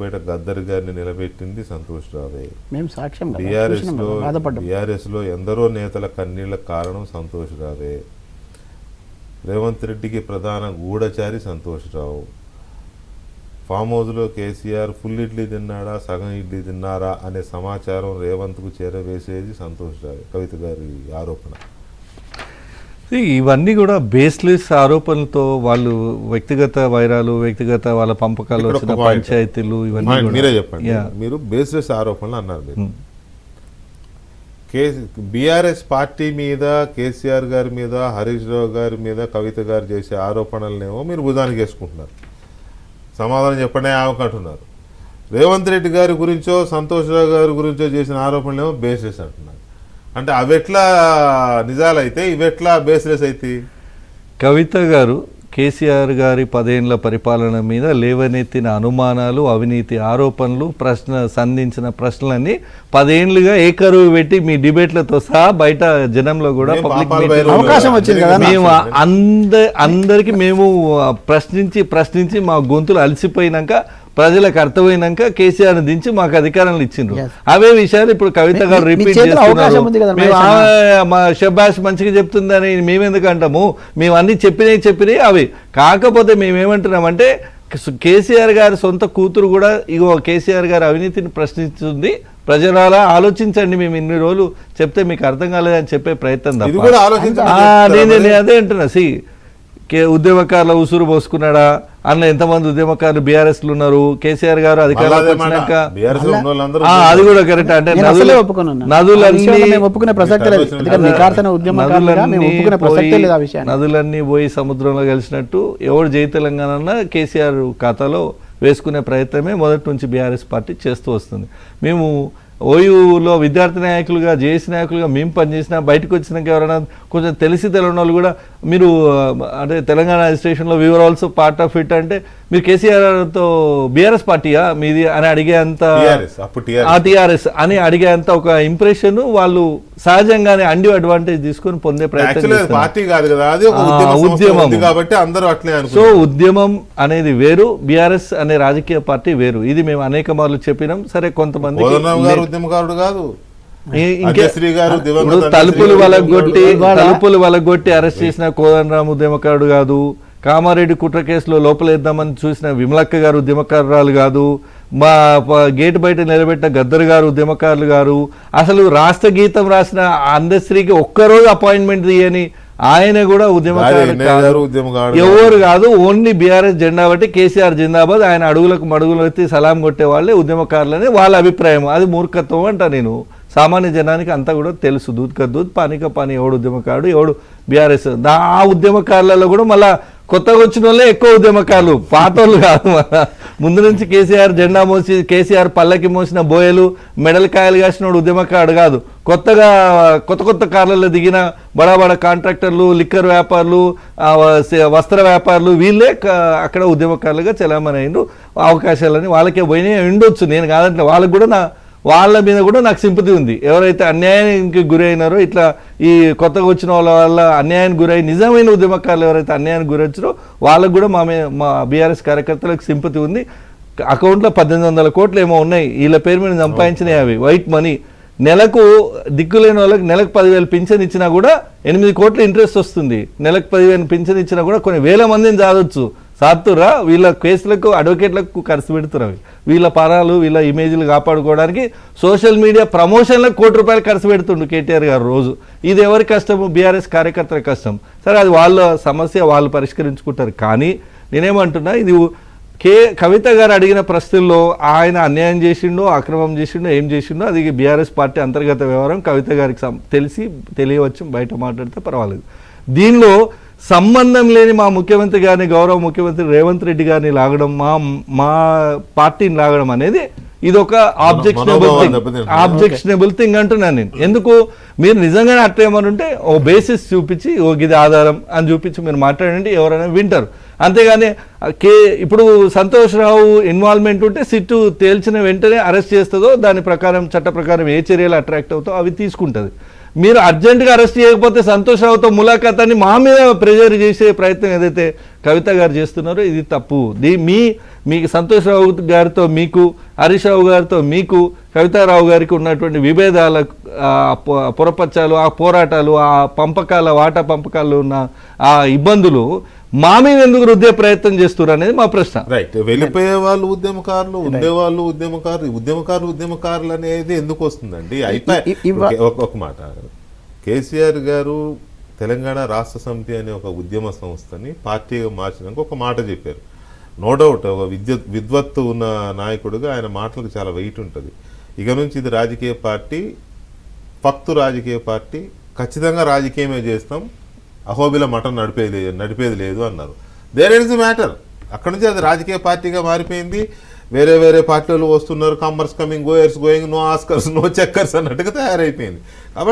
బయట గద్దర్ గారిని నిలబెట్టింది సంతోష్ రావే. మేము సాక్ష్యం బీఆర్ఎస్లో ఎందరో నేతల కన్నీళ్లకు కారణం సంతోష్ రావే. రేవంత్ రెడ్డికి ప్రధాన గూఢచారి సంతోష్ రావు. ఫామ్ హౌస్లో కేసీఆర్ ఫుల్ ఇడ్లీ తిన్నాడా సగం ఇడ్లీ తిన్నారా అనే సమాచారం రేవంత్కు చేరవేసేది సంతోష్ రావే. కవిత గారి ఆరోపణ. ఇవన్నీ కూడా బేస్లెస్ ఆరోపణలతో వాళ్ళు వ్యక్తిగత వైరాలు, వ్యక్తిగత వాళ్ళ పంపకాలు వచ్చిన పంచాయతీలు ఇవన్నీ మీరే చెప్పండి. మీరు బేస్లెస్ ఆరోపణలు అన్నారు. మీరు బీఆర్ఎస్ పార్టీ మీద, కేసీఆర్ గారి మీద, హరీష్ రావు గారి మీద కవిత గారు చేసే ఆరోపణలనేమో మీరు భుజానికి వేసుకుంటున్నారు. సమాధానం చెప్పండి ఆమెకంటున్నారు. రేవంత్ రెడ్డి గారి గురించో సంతోష్ రావు గారి గురించో చేసిన ఆరోపణలేమో బేస్లెస్ అంటున్నారు. అంటే అవెట్లా నిజాలైతే ఇవెట్లా బేస్లెస్ అయితే? కవిత గారు కేసీఆర్ గారి 10 ఏళ్ల పరిపాలన మీద లేవనెత్తిన అనుమానాలు, అవినీతి ఆరోపణలు, సంధించిన ప్రశ్నలన్నీ 10 ఏళ్లుగా ఏకరువు పెట్టి మీ డిబేట్లతో సహా బయట జనంలో కూడా పబ్లిక్ అవకాశం వచ్చింది కదా. మేము అందరికి మేము ప్రశ్నించి మా గొంతులు అలసిపోయినాక ప్రజలకు అర్థమైనాక కేసీఆర్ దించి మాకు అధికారాలు ఇచ్చిండ్రు. అవే విషయాలు ఇప్పుడు కవిత గారు రిపీట్ చేస్తున్నారు. మా షబాష్ మంచిగా చెప్తుందని మేమెందుకు అంటాము? మేము అన్ని చెప్పినాయి అవి. కాకపోతే మేమేమంటున్నామంటే కేసీఆర్ గారి సొంత కూతురు కూడా ఇగో కేసీఆర్ గారి అవినీతిని ప్రశ్నిస్తుంది, ప్రజలారా ఆలోచించండి, మేము ఇన్ని రోజులు చెప్తే మీకు అర్థం కాలేదని చెప్పే ప్రయత్నం తప్ప నేను అదే అంటున్నా. ఉద్యమకారుల ఉసురు పోసుకున్నాడా అన్న ఎంతమంది ఉద్యమకారులు బీఆర్ఎస్ లో ఉన్నారు? కేసీఆర్ గారు అధికారంలోకి వచ్చినాక అది కూడా కరెక్ట్. అంటే నదులన్నీ పోయి సముద్రంలో కలిసినట్టు ఎవడు జై తెలంగాణ అన్న కేసీఆర్ ఖాతాలో వేసుకునే ప్రయత్నమే మొదటి నుంచి బీఆర్ఎస్ పార్టీ చేస్తూ వస్తుంది. మేము ఓయూలో విద్యార్థి నాయకులుగా, జేఏసీ నాయకులుగా మేము పనిచేసినా బయటకు వచ్చినాక ఎవరైనా కొంచెం తెలియని వాళ్ళు కూడా మీరు అంటే తెలంగాణ రిజిస్ట్రేషన్లో we are also part of it అంటే మీరు కేసీఆర్తో బీఆర్ఎస్ పార్టీయా మీది అని అడిగేంత, టీఆర్ఎస్ అని అడిగేంత ఒక ఇంప్రెషన్ వాళ్ళు సహజంగానే అండి అడ్వాంటేజ్ తీసుకొని పొందే ప్రయత్నం. సో ఉద్యమం అనేది వేరు, బీఆర్ఎస్ అనే రాజకీయ పార్టీ వేరు. ఇది మేము అనేక మార్లు చెప్పినాం. సరే కొంతమంది తలుపులు వలగొట్టి అరెస్ట్ చేసిన కోదండరామ్ ఉద్యమకారుడు కాదు, కామారెడ్డి కుట్ర కేసులో లోపలేద్దామని చూసిన విమలక్క గారు ఉద్యమకారురాలు కాదు, మా గేటు బయట నిలబెట్టిన గద్దర్ గారు ఉద్యమకారులు గారు, అసలు రాష్ట్ర గీతం రాసిన అందశ్రీకి ఒక్కరోజు అపాయింట్మెంట్ తీయని ఆయన కూడా ఉద్యమకారుడు ఎవరు కాదు. ఓన్లీ బీఆర్ఎస్ జెండా బట్టి కేసీఆర్ జిందాబాద్, ఆయన అడుగులకు మడుగులు ఎత్తి సలాం కొట్టే వాళ్ళే ఉద్యమకారులని వాళ్ళ అభిప్రాయం. అది మూర్ఖత్వం అంట. నేను సామాన్య జనానికి అంతా కూడా తెలుసు. దూద్ కా దూద్ పానీ కా పానీ, ఎవడు ఉద్యమకారుడు ఎవడు బీఆర్ఎస్. ఆ ఉద్యమకారులలో కూడా మళ్ళా కొత్తగా వచ్చిన వాళ్ళే ఎక్కువ ఉద్యమకారులు, పాత వాళ్ళు కాదు. మళ్ళా ముందు నుంచి కేసీఆర్ జెండా మోసి కేసీఆర్ పల్లకి మోసిన బోయలు మెడల్ కాయలు కాసిన ఉద్యమకారుడు కాదు. కొత్త కార్లలో దిగిన బడా కాంట్రాక్టర్లు, లిక్కర్ వ్యాపారులు, వస్త్ర వ్యాపారులు వీళ్ళే అక్కడ ఉద్యమకారులుగా చలామణి అయినరు. అవకాశాలని వాళ్ళకే పోయినాయి ఉండొచ్చు, నేను కాదంటే. వాళ్ళ మీద కూడా నాకు సింపతి ఉంది. ఎవరైతే అన్యాయానికి గురైనారో, ఇట్లా ఈ కొత్తగా వచ్చిన వాళ్ళ అన్యాయానికి గురై నిజమైన ఉద్యమకారులు ఎవరైతే అన్యాయానికి గురొచ్చారో వాళ్ళకు కూడా మా బీఆర్ఎస్ కార్యకర్తలకు సింపతి ఉంది. అకౌంట్లో 1800 కోట్లు ఏమో ఉన్నాయి, వీళ్ళ పేరు మీద సంపాదించినాయి అవి వైట్ మనీ. నెలకు దిక్కులేని వాళ్ళకి నెలకు 10,000 పింఛన్ ఇచ్చినా కూడా 8 కోట్ల ఇంట్రెస్ట్ వస్తుంది. నెలకు 10,000 పింఛన్ ఇచ్చినా కూడా కొన్ని వేల మందిని చాదొచ్చు. సాత్తురా వీళ్ళ కేసులకు, అడ్వకేట్లకు ఖర్చు పెడుతున్నారు. వీళ్ళ పరాలు, వీళ్ళ ఇమేజ్లు కాపాడుకోవడానికి సోషల్ మీడియా ప్రమోషన్లకు ₹1 ఖర్చు పెడుతుండు కేటీఆర్ గారు రోజు. ఇది ఎవరి కష్టము? బీఆర్ఎస్ కార్యకర్తల కష్టం. సరే అది వాళ్ళ సమస్య, వాళ్ళు పరిష్కరించుకుంటారు. కానీ నేనేమంటున్నా, ఇది కవిత గారు అడిగిన ప్రశ్నల్లో ఆయన అన్యాయం చేసిండో, అక్రమం చేసిండో, ఏం చేసిండో అది బీఆర్ఎస్ పార్టీ అంతర్గత వ్యవహారం. కవిత గారికి తెలియవచ్చు, బయట మాట్లాడితే పర్వాలేదు. దీనిలో సంబంధం లేని మా ముఖ్యమంత్రి గారిని, గౌరవ ముఖ్యమంత్రి రేవంత్ రెడ్డి గారిని లాగడం, మా పార్టీని లాగడం అనేది ఇదొక ఆబ్జెక్షనబుల్ థింగ్ అంటున్నాను నేను. ఎందుకు? మీరు నిజంగానే అట్లేమనుంటే ఓ బేసిస్ చూపించి, ఓ ఇది ఆధారం అని చూపించి మీరు మాట్లాడండి, ఎవరైనా వింటారు. అంతేగాని ఇప్పుడు సంతోష్ రావు ఇన్వాల్వ్మెంట్ ఉంటే సిట్టు తేల్చిన వెంటనే అరెస్ట్ చేస్తుందో, దాని ప్రకారం చట్ట ప్రకారం ఏ చర్యలు అట్రాక్ట్ అవుతాయో అవి తీసుకుంటుంది. మీరు అర్జెంటుగా అరెస్ట్ చేయకపోతే సంతోష్ రావుతో ములాఖాత్ అని మా మీద ప్రెజర్ చేసే ప్రయత్నం ఏదైతే కవిత గారు చేస్తున్నారో ఇది తప్పు. మీకు సంతోష్ రావు గారితో మీకు, హరీష్ రావు గారితో మీకు, కవితారావు గారికి ఉన్నటువంటి విభేదాల పొరపచ్చాలు, ఆ పోరాటాలు, ఆ పంపకాల వాటా పంపకాలు ఉన్న ఆ ఇబ్బందులు మా మీద ఎందుకు రుద్దే ప్రయత్నం చేస్తున్నారు అనేది మా ప్రశ్న. రైట్, వెళ్ళిపోయే వాళ్ళు ఉద్యమకారులు, ఉండేవాళ్ళు ఉద్యమకారులు అనేది ఎందుకు వస్తుందండి? ఒక మాట, కేసీఆర్ గారు తెలంగాణ రాష్ట్ర సమితి అనే ఒక ఉద్యమ సంస్థని పార్టీగా మార్చినాక ఒక మాట చెప్పారు. నో డౌట్ ఒక విద్వత్తు ఉన్న నాయకుడిగా ఆయన మాటలకు చాలా వెయిట్ ఉంటుంది. ఇక నుంచి ఇది రాజకీయ పార్టీ, ఫక్తు రాజకీయ పార్టీ, ఖచ్చితంగా రాజకీయమే చేస్తాం, అహోబిల మఠం నడిపేది లేదు అన్నారు. There is the matter. అక్కడ నుంచి అది రాజకీయ పార్టీగా మారిపోయింది. వేరే పార్టీలు వస్తున్నారు, comers coming, goers going, no askers no checkers అన్నట్టుగా తయారైపోయింది. కాబట్టి